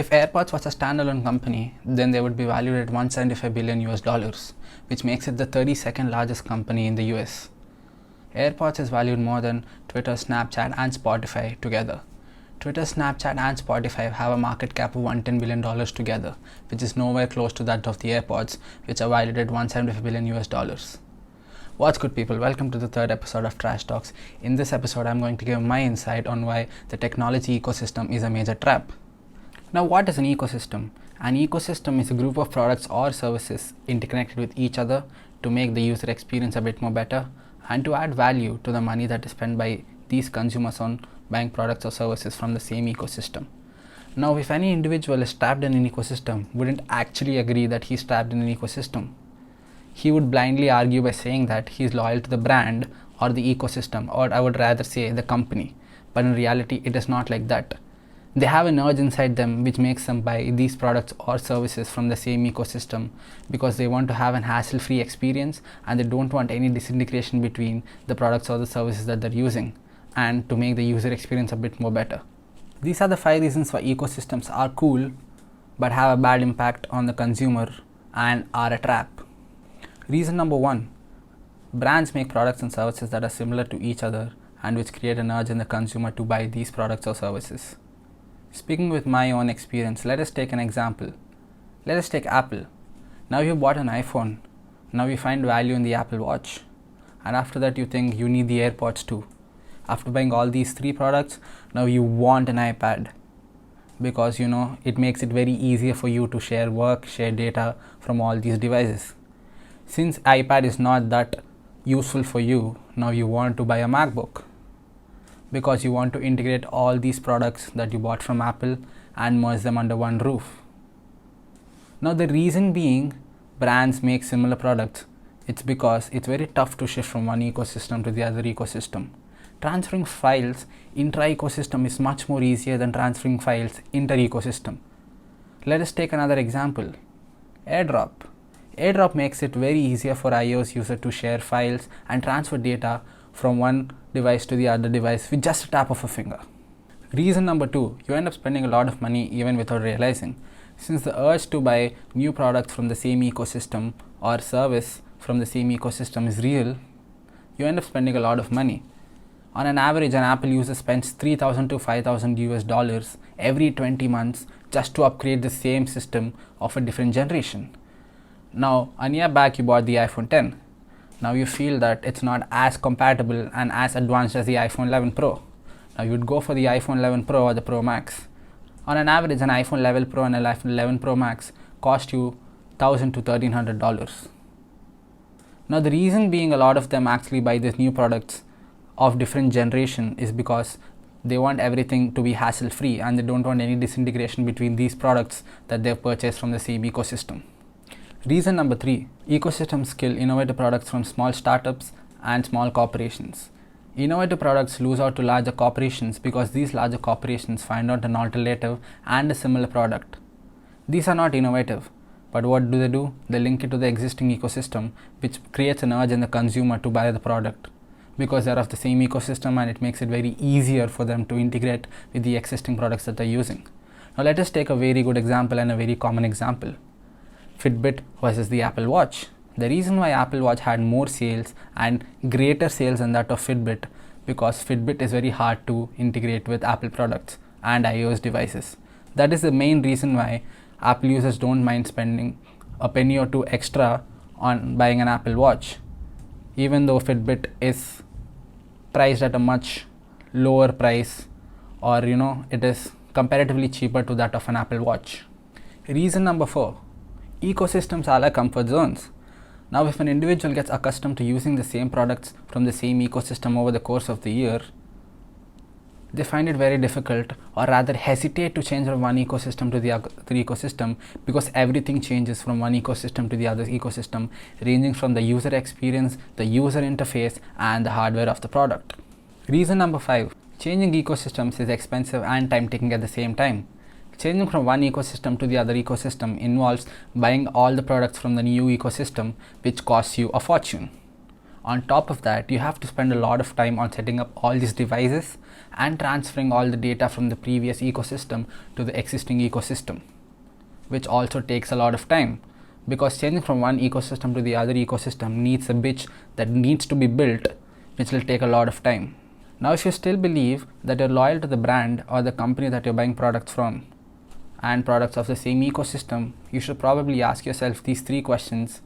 If AirPods was a standalone company, then they would be valued at 175 billion US dollars, which makes it the 32nd largest company in the US. AirPods is valued more than Twitter, Snapchat, and Spotify together. Twitter, Snapchat, and Spotify have a market cap of $110 billion together, which is nowhere close to that of the AirPods, which are valued at 175 billion US dollars. What's good, people? Welcome to the third episode of Trash Talks. In this episode, I'm going to give my insight on why the technology ecosystem is a major trap. Now, what is an ecosystem? An ecosystem is a group of products or services interconnected with each other to make the user experience a bit more better and to add value to the money that is spent by these consumers on buying products or services from the same ecosystem. Now, if any individual is trapped in an ecosystem, wouldn't actually agree that he's trapped in an ecosystem. He would blindly argue by saying that he's loyal to the brand or the ecosystem, or I would rather say the company. But in reality, it is not like that. They have an urge inside them which makes them buy these products or services from the same ecosystem because they want to have an hassle-free experience and they don't want any disintegration between the products or the services that they're using, and to make the user experience a bit more better. These are the 5 reasons why ecosystems are cool but have a bad impact on the consumer and are a trap. Reason number 1. Brands make products and services that are similar to each other and which create an urge in the consumer to buy these products or services. Speaking with my own experience, let us take an example. Let us take Apple. Now you bought an iPhone. Now you find value in the Apple Watch. And after that you think you need the AirPods too. After buying all these 3 products, now you want an iPad. Because it makes it very easier for you to share work, share data from all these devices. Since iPad is not that useful for you, now you want to buy a MacBook. Because you want to integrate all these products that you bought from Apple and merge them under one roof. Now the reason being brands make similar products, it's because it's very tough to shift from one ecosystem to the other ecosystem. Transferring files intra-ecosystem is much more easier than transferring files inter-ecosystem. Let us take another example. AirDrop. AirDrop makes it very easier for iOS user to share files and transfer data from one device to the other device with just a tap of a finger. Reason number 2, you end up spending a lot of money even without realizing. Since the urge to buy new products from the same ecosystem or service from the same ecosystem is real, you end up spending a lot of money. On an average, an Apple user spends $3,000 to $5,000 US dollars every 20 months just to upgrade the same system of a different generation. Now, a year back you bought the iPhone X. Now you feel that it's not as compatible and as advanced as the iPhone 11 Pro. Now you would go for the iPhone 11 Pro or the Pro Max. On an average, an iPhone 11 Pro and an iPhone 11 Pro Max cost you $1,000 to $1,300. Now the reason being a lot of them actually buy these new products of different generation is because they want everything to be hassle-free and they don't want any disintegration between these products that they've purchased from the same ecosystem. Reason number 3, ecosystems kill innovative products from small startups and small corporations. Innovative products lose out to larger corporations because these larger corporations find out an alternative and a similar product. These are not innovative, but what do? They link it to the existing ecosystem, which creates an urge in the consumer to buy the product because they're of the same ecosystem and it makes it very easier for them to integrate with the existing products that they're using. Now let us take a very good example and a very common example. Fitbit versus the Apple Watch. The reason why Apple Watch had more sales and greater sales than that of Fitbit because Fitbit is very hard to integrate with Apple products and iOS devices. That is the main reason why Apple users don't mind spending a penny or 2 extra on buying an Apple Watch, even though Fitbit is priced at a much lower price, or it is comparatively cheaper to that of an Apple Watch. Reason number 4. Ecosystems are like comfort zones. Now if an individual gets accustomed to using the same products from the same ecosystem over the course of the year, they find it very difficult or rather hesitate to change from one ecosystem to the other ecosystem because everything changes from one ecosystem to the other ecosystem, ranging from the user experience, the user interface and the hardware of the product. Reason number 5. Changing ecosystems is expensive and time taking at the same time. Changing from one ecosystem to the other ecosystem involves buying all the products from the new ecosystem, which costs you a fortune. On top of that, you have to spend a lot of time on setting up all these devices and transferring all the data from the previous ecosystem to the existing ecosystem, which also takes a lot of time, because changing from one ecosystem to the other ecosystem needs a bridge that needs to be built, which will take a lot of time. Now, if you still believe that you're loyal to the brand or the company that you're buying products from and products of the same ecosystem, you should probably ask yourself these 3 questions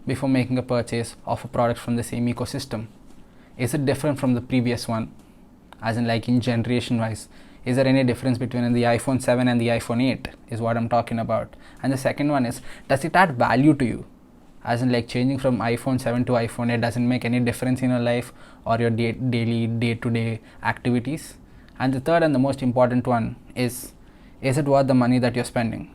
before making a purchase of a product from the same ecosystem. Is it different from the previous one? As in, like, in generation wise, is there any difference between the iPhone 7 and the iPhone 8 is what I'm talking about. And the second one is, does it add value to you? As in, like, changing from iPhone 7 to iPhone 8 doesn't make any difference in your life or your daily day-to-day activities. And the third and the most important one is it worth the money that you're spending?